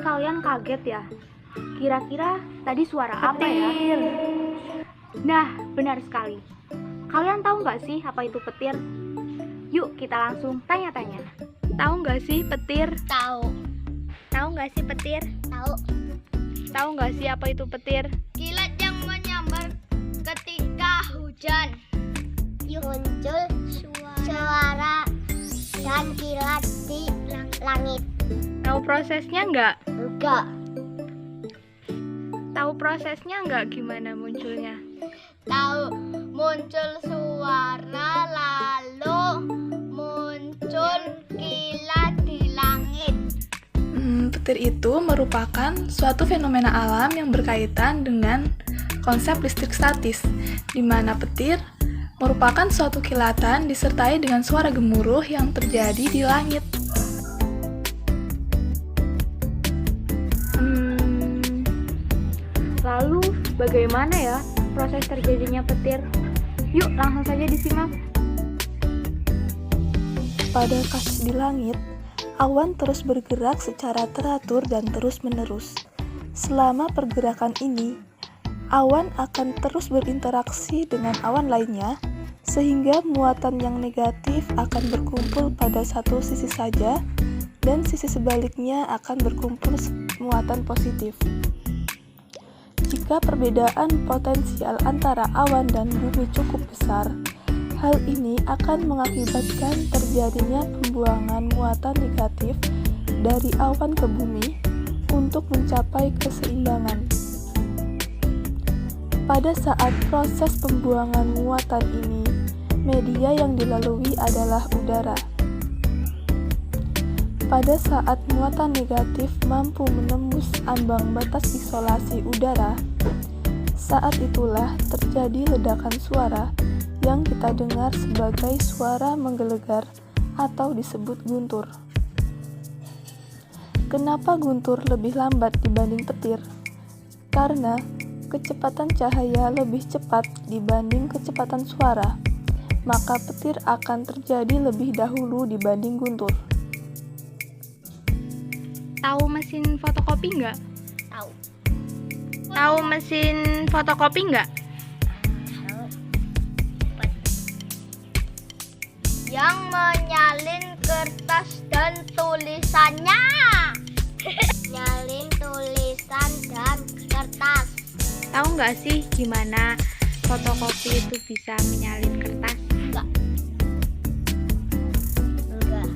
kalian kaget ya? Kira-kira tadi suara apa ya? Petir. Nah, benar sekali. Kalian tahu nggak sih apa itu petir? Yuk kita langsung tanya-tanya. Tahu nggak sih petir? Tahu. Tahu nggak sih petir? Tahu. Tahu nggak sih apa itu petir? Kilat yang menyambar ketika hujan. Muncul suara dan kilat di langit. Tahu prosesnya nggak? Enggak. Tahu prosesnya nggak gimana munculnya? Tahu. Muncul suara lalu muncul kilat di langit. Petir itu merupakan suatu fenomena alam yang berkaitan dengan konsep listrik statis, di mana petir merupakan suatu kilatan disertai dengan suara gemuruh yang terjadi di langit. Lalu bagaimana ya proses terjadinya petir? Yuk langsung saja disimak. Pada kasus di langit, awan terus bergerak secara teratur dan terus-menerus. Selama pergerakan ini, awan akan terus berinteraksi dengan awan lainnya, sehingga muatan yang negatif akan berkumpul pada satu sisi saja, dan sisi sebaliknya akan berkumpul muatan positif. Jika perbedaan potensial antara awan dan bumi cukup besar, hal ini akan mengakibatkan terjadinya pembuangan muatan negatif dari awan ke bumi untuk mencapai keseimbangan. Pada saat proses pembuangan muatan ini, media yang dilalui adalah udara. Pada saat muatan negatif mampu menembus ambang batas isolasi udara, saat itulah terjadi ledakan suara yang kita dengar sebagai suara menggelegar atau disebut guntur. Kenapa guntur lebih lambat dibanding petir? Karena kecepatan cahaya lebih cepat dibanding kecepatan suara, maka petir akan terjadi lebih dahulu dibanding guntur. Tahu mesin fotokopi nggak? Tahu. Tahu mesin fotokopi nggak? Yang menyalin kertas dan tulisannya. Nyalin tulisan dan kertas. Tahu nggak sih gimana fotokopi itu bisa menyalin kertas? Enggak. Enggak.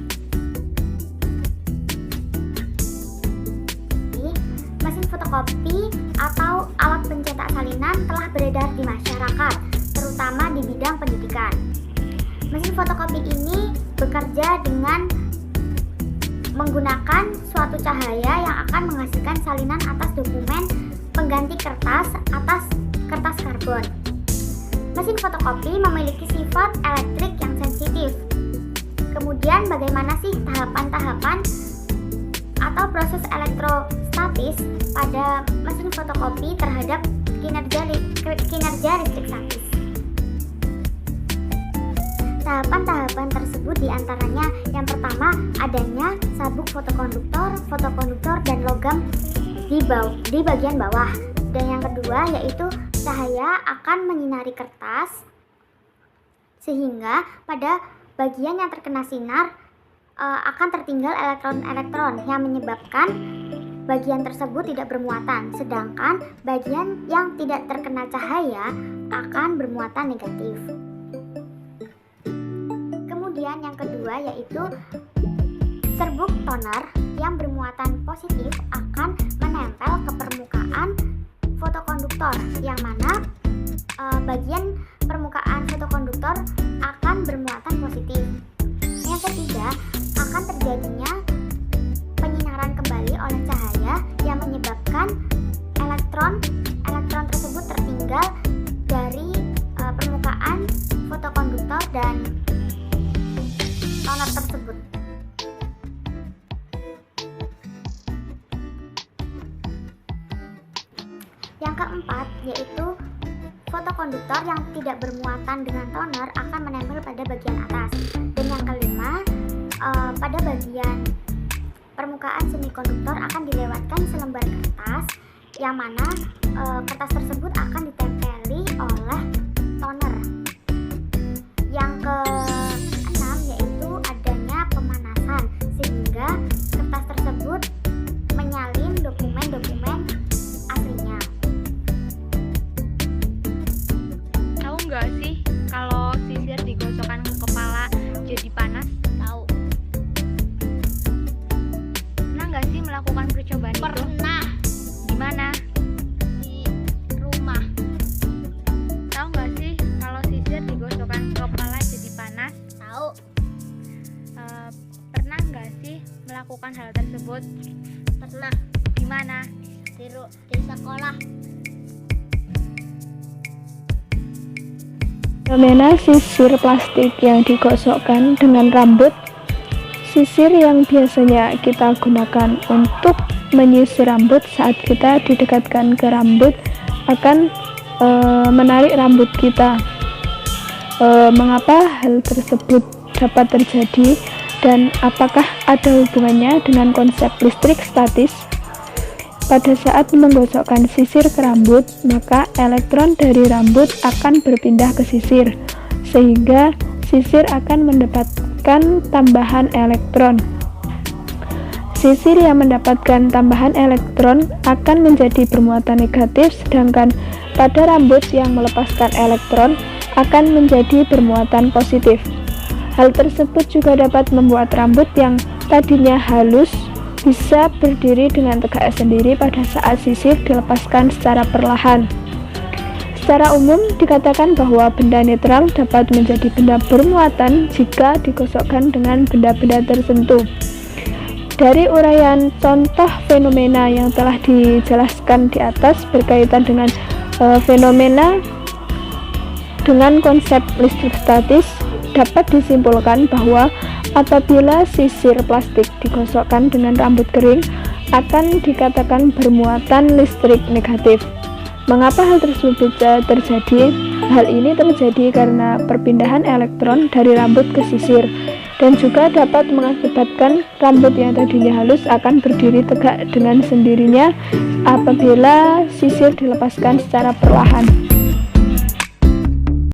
Mesin fotokopi atau alat pencetak salinan telah beredar di masyarakat, terutama di bidang pendidikan. Mesin fotokopi ini bekerja dengan menggunakan suatu cahaya yang akan menghasilkan salinan atas dokumen pengganti kertas atas kertas karbon. Mesin fotokopi memiliki sifat elektrik yang sensitif. Kemudian bagaimana sih tahapan-tahapan atau proses elektrostatis pada mesin fotokopi terhadap kinerja listrik statis? Tahapan-tahapan tersebut diantaranya yang pertama adanya sabuk fotokonduktor dan logam di bagian bawah, dan yang kedua yaitu cahaya akan menyinari kertas sehingga pada bagian yang terkena sinar akan tertinggal elektron-elektron yang menyebabkan bagian tersebut tidak bermuatan, sedangkan bagian yang tidak terkena cahaya akan bermuatan negatif. Kemudian yang kedua yaitu serbuk toner yang bermuatan positif akan menempel ke permukaan fotokonduktor, yang mana bagian permukaan fotokonduktor akan bermuatan positif. Yang ketiga, akan terjadinya penyinaran kembali oleh cahaya yang menyebabkan elektron tersebut tertinggal dari permukaan fotokonduktor dan toner tersebut. Yang keempat yaitu fotokonduktor yang tidak bermuatan dengan toner akan menempel pada bagian atas. Dan yang kelima, pada bagian permukaan semikonduktor akan dilewatkan selembar kertas, yang mana kertas tersebut akan ditempeli oleh toner. Yang keenam yaitu adanya pemanasan, sehingga kertas tersebut menyalin dokumen-dokumen aslinya. Tahu nggak sih kalau sisir digosokkan ke kepala jadi panas? Tahu. Pernah nggak sih melakukan percobaan itu? Pernah. Di mana? Di rumah. Tahu nggak sih kalau sisir digosokkan ke kepala jadi panas? Tahu. Pernah nggak sih melakukan hal tersebut? Pernah. Di mana? Di sekolah. Fenomena sisir plastik yang digosokkan dengan rambut. Sisir yang biasanya kita gunakan untuk menyisir rambut saat kita didekatkan ke rambut akan menarik rambut kita. Mengapa hal tersebut dapat terjadi dan apakah ada hubungannya dengan konsep listrik statis? Pada saat menggosokkan sisir ke rambut, maka elektron dari rambut akan berpindah ke sisir, sehingga sisir akan mendapatkan tambahan elektron. Sisir yang mendapatkan tambahan elektron akan menjadi bermuatan negatif, sedangkan pada rambut yang melepaskan elektron akan menjadi bermuatan positif. Hal tersebut juga dapat membuat rambut yang tadinya halus bisa berdiri dengan tegak sendiri pada saat sisir dilepaskan secara perlahan. Secara umum dikatakan bahwa benda netral dapat menjadi benda bermuatan jika digosokkan dengan benda-benda tertentu. Dari uraian contoh fenomena yang telah dijelaskan di atas berkaitan dengan fenomena dengan konsep listrik statis, dapat disimpulkan bahwa apabila sisir plastik digosokkan dengan rambut kering akan dikatakan bermuatan listrik negatif. Mengapa hal tersebut bisa terjadi? Hal ini terjadi karena perpindahan elektron dari rambut ke sisir dan juga dapat mengakibatkan rambut yang tadinya halus akan berdiri tegak dengan sendirinya apabila sisir dilepaskan secara perlahan.